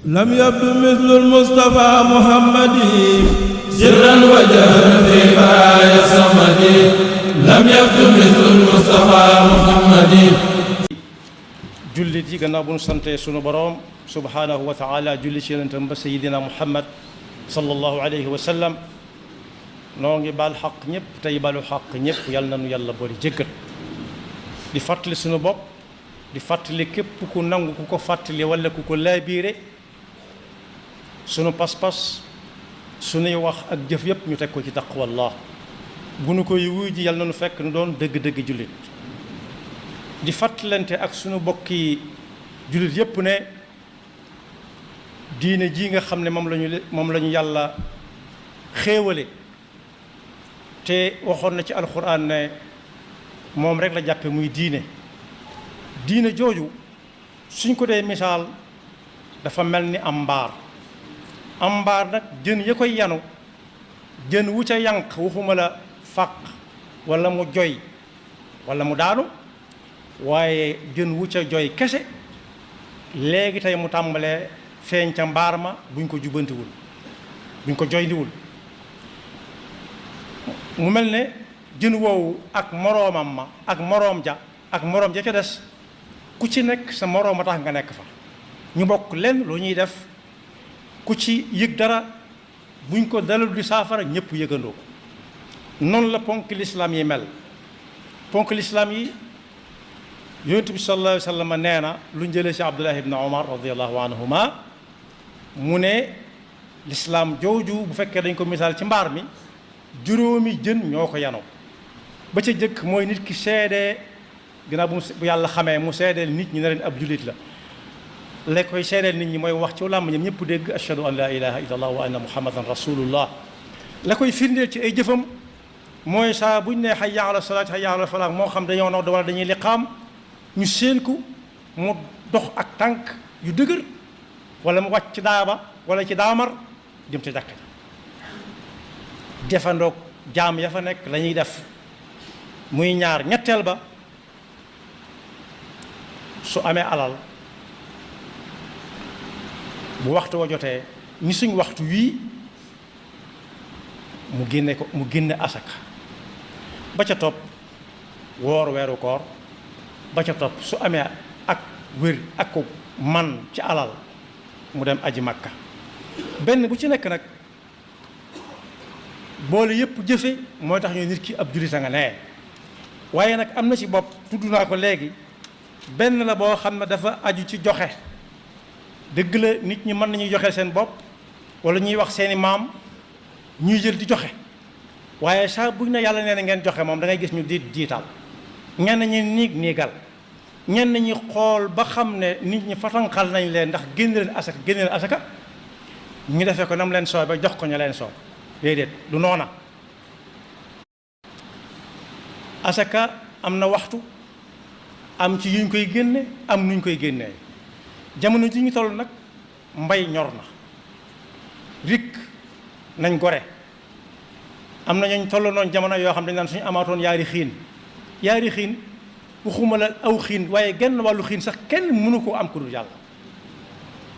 لم يبدو مثل المصطفى محمد سرا وجهرا في باي الصمد لم يبدو مثل المصطفى محمد. jullit yi gannaaw bu ñu sante sunu boroom subhaanahu wa taala julli ci yonentam ba sayidina muhammad sallallahu alayhi wa sallam noo ngi baal xaq ñëpp tey balu xaq ñëpp yàlla na nu yàlla boole jéggal di fàttali sunu bopp di fàttali képp ku nangu ku ko fàttali wala ku ko laabiire sunu pas-pas sunuy wax ak jëf yëpp ñu teg ko ci taqwallah bu nu koy wuy ji yàlla na nu fekk nu doon dëgg-dëgg jullit di fàttalante ak sunu bokki jullit yépp ne diine ji nga xam ne moom la ñu yàlla xéewale te waxoon na ci alxuraan ne moom rek la jàppe muy diine jooju suñ ko dee misaal dafa mel ni am mbaar nag jën ya koy yanu jën wu ca yanq waxuma la fàq wala mu joy wala mu daanu waaye jën wu ca joy kese léegi tey mu tàmbalee feeñ ca mbaar ma buñ ko jubbantiwul buñ ko joyndiwul mu mel ne jën woowu ak moroomam ma ak moroom ja ca des ku ci nekk sa moroom a tax nga nekk fa ñu bokk lenn lu ñuy def ku ci yëg dara buñ ko dalal di saafara ñëpp yëgandoo ko noonu la ponk lislaam yi mel ponk lislaam yi yonent bi sallallahu alayhi wa sallam nee na lu njëlee ci Abdullah ibn Omar radiallahu anhuma mu ne lislaam jooju bu fekkee dañ ko misaal ci mbaar mi juróomi jën ñoo ko yanoo ba ca jëkk mooy nit ki seedee ginnaaw bu yàlla xamee mu seedeel nit ñi ne leen ab jullit la koy seedeel nit ñi mooy wax ci làmmiñam ñëpp dégg ashhadu an la ilaha illallah wa anna muhammadan rasulullah la koy firndeel ci ay jëfam mooy saa buñ ne hayya ala salaat hayya ala falaax moo xam dañoo nodd wala dañuy liqaam ñu séen ko mu dox ak tànk yu dëgër wala mu wàcc ci daaba wala ci daamar jëm ca jàkka defandoog jaam ya fa nekk la ñuy def muy ñaar ñetteel ba su amee alal bu waxtu wa jotee ni suñ waxtu wii mu génne asaka ba ca topp woor weeru koor ba ca topp su amee ak wér ak ko man ci alal mu dem aji makka benn bu ci nekk nag boole yëpp jëfe mooy tax ñu nit ki ab jullit a nga nee waaye nag am na ci bopp tudd naa ko léegi benn la boo xam ne dafa aju ci joxe dëgg la nit ñi mën nañuy joxe seen bopp wala ñuy wax seeni maam ñuy jël di joxe waaye saa buñ ne yàlla nee na ngeen joxe moom da ngay gis ñu diital ñenn ñi niigal ñenn ñi xool ba xam ne nit ñi fatanqal nañ leen ndax génn leen asaka ñu defee ko nam leen sooy ba jox ko ñu leen sooy déedéet du noona asaka am na waxtu am ci yuñ koy génne am nuñ koy génnee jamono ji ñu toll nag mbay ñor na rik nañ gore am na ñooñ toll noonu jamono yoo xam dañ naan suñu amaatoon yaari xiin waxuma la aw xiin waaye genn wàllu xiin sax kenn mënu koo am ku dul yàlla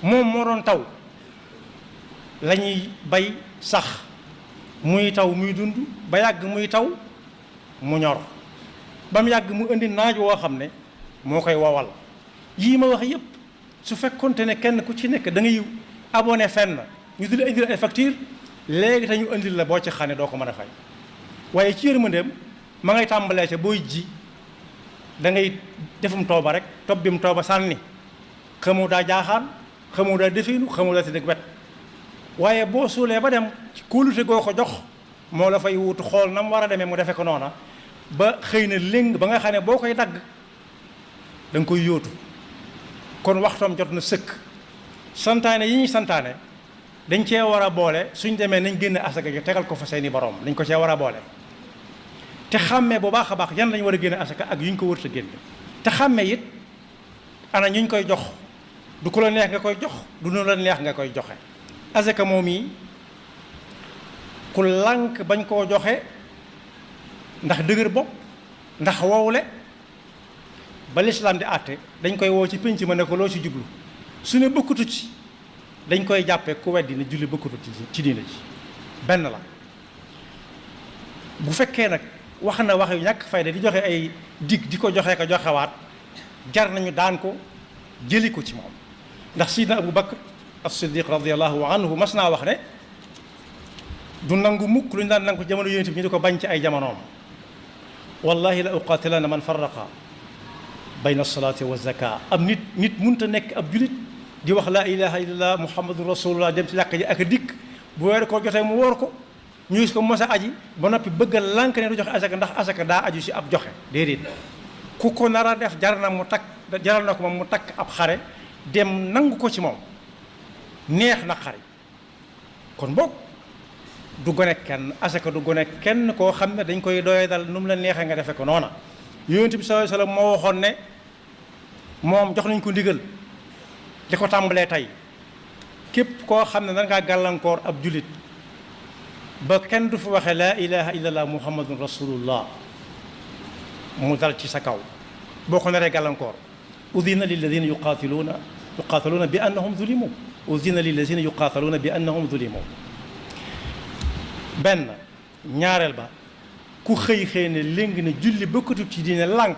moom moo doon taw la ñuy bay sax muy taw muy dund ba yàgg muy taw mu ñor ba mu yàgg mu indi naaj woo xam ne moo koy wowal yii ma wax yépp su fekkonte ne kenn ku ci nekk da ngay abonné fenn ñu di la indil ay facture léegi te ñu indil la boo ci xane doo ko mën a fay waaye ci yërmandeem ma ngay tàmbalee ca booy ji da ngay defum tooba rek topp bi mu tooba sànni xamu daa jaaxaan xamu daa definu xamu daa tëdd wet waaye boo suulee ba dem ci kóolute goo ko jox moo la fay wutu xool na mu war a demee mu defe ko noona ba xëy na léng ba nga xam ne boo koy dagg da nga koy yóotu kon waxtoom jot na sëkk santaane yi ñuy santaane dañ cee war a boole suñ demee nañ génne asaka jo tegal ko fa seeni borom dañ ko cee war a boole te xàmmee bu baax a baax yan lañ war a génne asaka ak yu ñu ko wërta génne te xàmmee it ana ñu koy jox du ko la neex nga koy jox du nu la neex nga koy joxe asaka moom yi ku lànk bañ koo joxe ndax dëgër bopp ndax wowle ba lislaam di àtte dañ koy woo ci pénc ma ne ko loo ci jublu su ne bokkatu ci dañ koy jàppee ku weddi ne julli bokkutut ci diine ji benn la. bu fekkee nag wax na wax yu ñàkk fayda di joxe ay dig di ko joxe ko joxewaat jar nañu daan ko jëli ko ci moom ndax sidna Abu Bakr as-Siddiq radiyallahu anhu mas naa wax ne du nangu mukk lu ñu daan nangu ko jamono yonent bi ñu di ko bañ ci ay jamonoom wallahi la uqatilana man farraqa bayna as-salati wa zaka am nit munta nekk ab julit di wax laa ilaha illallah muhammadun rasulullah dem ci làkk ji ak a dikk bu weeru ko jotee mu woor ko ñu gis ko mos a aji ba noppi bëgg a lànk ne du joxe asaka ndax asaka daa aju si ab joxe déedéet ku ko nar a def jaral na ko moom mu takk ab xare dem nangu ko ci moom neex na xare kon boog du gone kenn asaka du gone kenn koo xam ne dañ koy doye dal nu mu la neexee nga defe ko noona yonent bi sallallahu alayhi wasallam moo waxoon ne moom jox nañ ko ndigal di ko tàmbalee tey képp koo xam ne da ngaa gàllankoor ab julit ba kenn du fi waxee laa ilaha illallah muhammadun rasulullah mu dal ci sa kaw boo ko naree gàllankoor udina lilladina yuqaataluuna bi annahum zulimu udina lilladina yuqaataluuna bi annahum zulimu benn ñaareel ba ku xëy ne léegi ne julli bokkatu ci diine lànk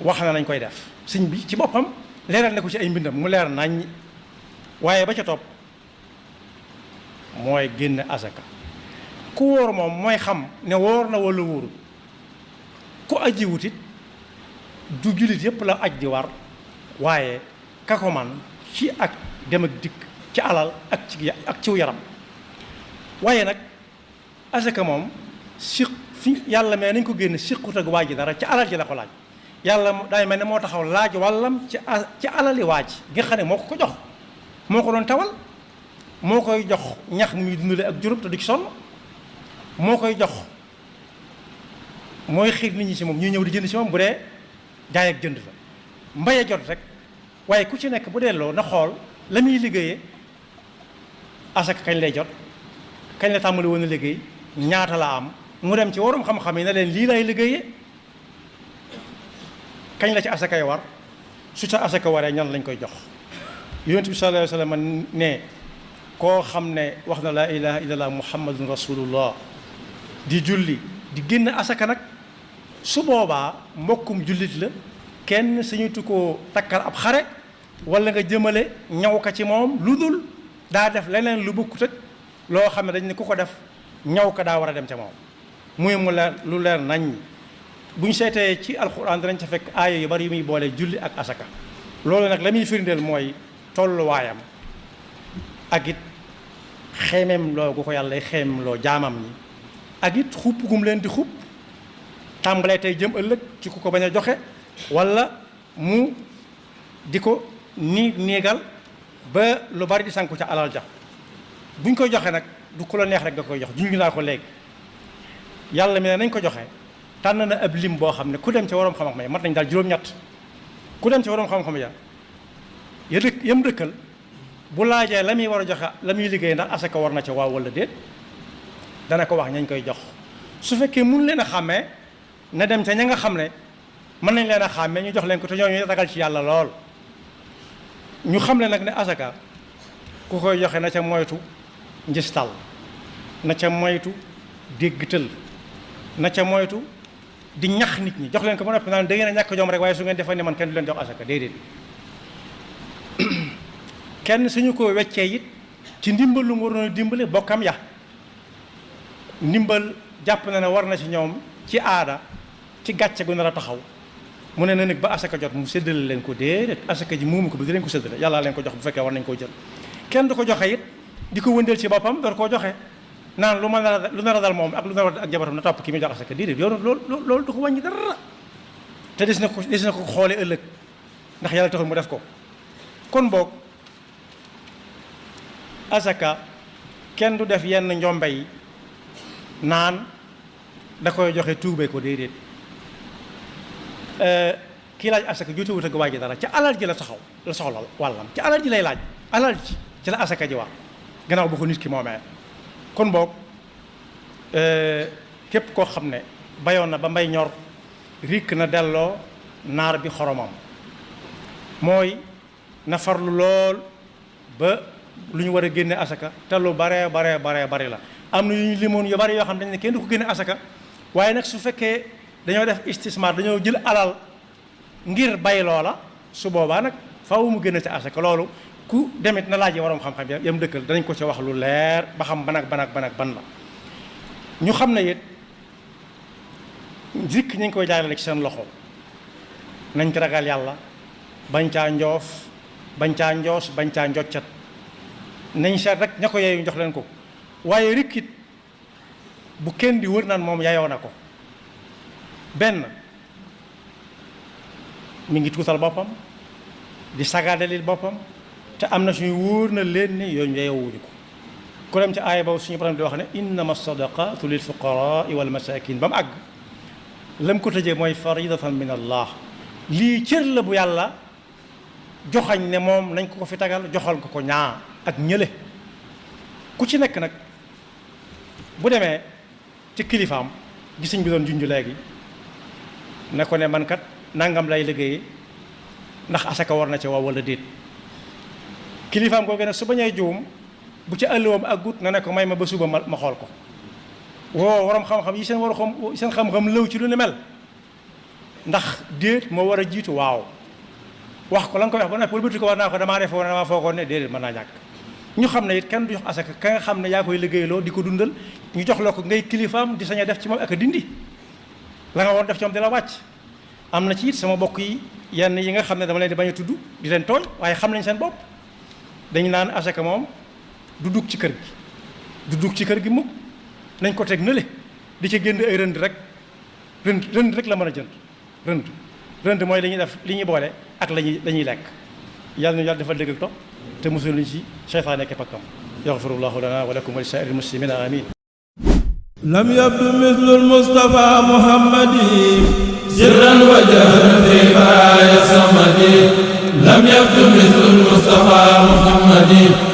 wax na nañ koy def sëñ bi ci boppam leeral ne ko ci ay mbindam mu leer nañ waaye ba ca topp mooy génn asaka ku wóor moom mooy xam ne wóor na wala wóorul ku aji wutit du jullit yépp la aj di war waaye ka ko man ci ak dem ak dikk ci alal ak ciw yaram waaye nag asaka moom fi yàlla mais nañ ko génn siqut ak waa ji dara ci alal ji la ko laaj yàlla daay mel ne moo taxaw laaj wàllam ci alali waa ji nga xam ne moo ko jox moo ko doon tawal moo koy jox ñax muy dundale ak juróom te du ci sonn moo koy jox mooy xiir nit ñi si moom ñuy ñëw di jënd si moom bu dee jaay ak jënd la mbaye jot rek waaye ku ci nekk bu delloo na xool la muy liggéeyee asaka kañ lay jot kañ la tàmbali woon a liggéey ñaata la am mu dem ci warum xam-xam yi ne leen lii lay liggéeyee kañ la ci asakay war su ca asaka waree ñan lañ koy jox yonent bi sallallahu alayhi wa sallam ne koo xam ne wax na laa ilaha illallah muhammadun rasulullah di julli di génn asaka nag su boobaa mbokkum jullit la kenn sañutu koo takkal ab xare wala nga jëmale ñaw ka ci moom lu dul daa def leneen lu bokkut ak loo xam ne dañ ne ku ko def ñaw ka daa war a dem ca moom muy mu leer lu leer nañ bu ñu seetee ci alxuraan danañ ca fekk aaya yu bari yu muy boole julli ak asaka loolu nag la muy firndeel mooy tolluwaayam ak it xeemeem loo gu ko yàlla xeemeem loo jaamam ñi ak it xupp gum leen di xupp tàmbalee tey jëm ëllëg ci ku ko bañ a joxe wala mu di ko niigal ba lu bari di sanku ca alal ja buñ koy joxe nag du ku la neex rek nga koy jox junj naa ko léegi yàlla mi ne nañ ko joxe tànn na ab lim boo xam ne ku dem ca waroom xam-xam ya mat nañ daal juróom-ñett ku dem ca waroom xam-xam ya yam dëkkal bu laajee la muy war a joxe la muy liggéey ndax asaka war na ca waaw wala déet dana ko wax ñañ koy jox su fekkee mun leen a xàmmee na dem ca ña nga xam ne mën nañ leen a xàmmee ñu jox leen ko te ñooñu ragal ci yàlla lool ñu xam ne nag ne asaka ku koy joxe na ca moytu njistal na ca moytu déggtal na ca moytu di ñax nit ñi jox leen ko ba noppi naan da ngeen a ñàkk jom rek waaye su ngeen defee ne man kenn du leen jox asaka déedéet kenn suñu ko weccee it ci ndimbal lu mu waroon a dimbale bokkam ya ndimbal jàpp na ne war na ci ñoom ci aada ci gàcce gu nar a taxaw mu ne na nag ba asaka jot mu séddale leen ko déedéet asaka ji moomu ko ba di leen ko séddale yàllaa leen ko jox bu fekkee war nañ koo jël kenn du ko joxe it di ko wëndeel ci boppam door koo joxe naan lu nar a dal moom ak lu nar a ak jabaram na topp ki muy jox asaka déedéet yow loolu du ko wàññi dara te des na ko xoole ëllëg ndax yàlla taxul mu def ko kon boog asaka kenn du def yenn njombe yi naan da koy joxe tuube ko déedéet kii laaj asaka jotewut ak waa ji dara ca alal ji la taxaw la soxla wàllam ci alal ji lay laaj alal ji ci la asaka ji war gannaaw bu ko nit ki moomee kon boog képp koo xam ne bayoon na ba mbay ñor rikk na delloo naar bi xoromam mooy na farlu lool ba lu ñu war a génne asaka te lu bare la am na yu ñu limoon yu bari yoo xam dañ ne kenn du ko génne asaka waaye nag su fekkee dañoo def istismar dañoo jël alal ngir bay loola su boobaa nag faaw mu génne ci asaka loolu ku demit na laaj yi waroom xam-xam yam dëkkal danañ ko ci wax lu leer ba xam ban ak ban la ñu xam ne it zikk ñu ngi koy jaarale ci seen loxo nañ ko ragal yàlla bañ caa njoof bañ caa njoos bañ caa njoccat nañ seet rek ña ko yeeyu jox leen ko waaye rikkit bu kenn di wër naan moom yayoo na ko benn mi ngi tuutal boppam di sagaadalil boppam te am na suñu wóor na leen ni yooyu yeyowuñu ko ku dem ci aaya boobu suñu borom di wax ne innama sadaqatu lil fuqaraa wal masakin ba mu àgg lam ko tëjee mooy faridatan min allah lii cër la bu yàlla joxañ ne moom nañ ko fi tagal joxal ko ñaa ak ñële ku ci nekk nag bu demee ci kilifaam gisuñ bi doon junj léegi ne ko ne man kat nangam lay liggéeyee ndax asaka war na ca waaw wala déet kilifaam koo gën a su bañee juum bu ci ëllëwam ak gut na ne ko may ma ba suba ma xool ko woo waroom xam-xam yi seen xam-xam lëw ci lu ne mel ndax déet moo war a jiitu waaw wax ko la nga koy wax ba nag wëlbati ko war naa ko damaa defoon damaa foogoon ne déedéet mën naa ñàkk ñu xam ne it kenn du jox asaka ka nga xam ne yaa koy liggéeyloo di ko dundal ñu jox la ko ngay kilifaam di sañ a def ci moom ak a dindi la nga war def ci moom di la wàcc am na ci it sama bokk yi yenn yi nga xam ne dama leen di bañ a tudd di leen tooñ waaye xam nañ seen bopp dañu naan asaka moom du dugg ci kër gi du dugg ci kër gi mukk nañ ko teg nële di ca génn ay rënd rek rënd rek la mën a jënd rënd mooy li ñuy def li ñuy boole ak lañuy lekk yàlla na yàlla defal dëgg ak topp te mosul ñu ci seytaane ak pakkam yaxfirullahu lana wa lakum wa li saa'iril muslimina amin lam yabdu mislu al-Mustafa Muhammadi sirran wa jahran fi baaya samadi lam yabdu mislu al-Mustafa Muhammadi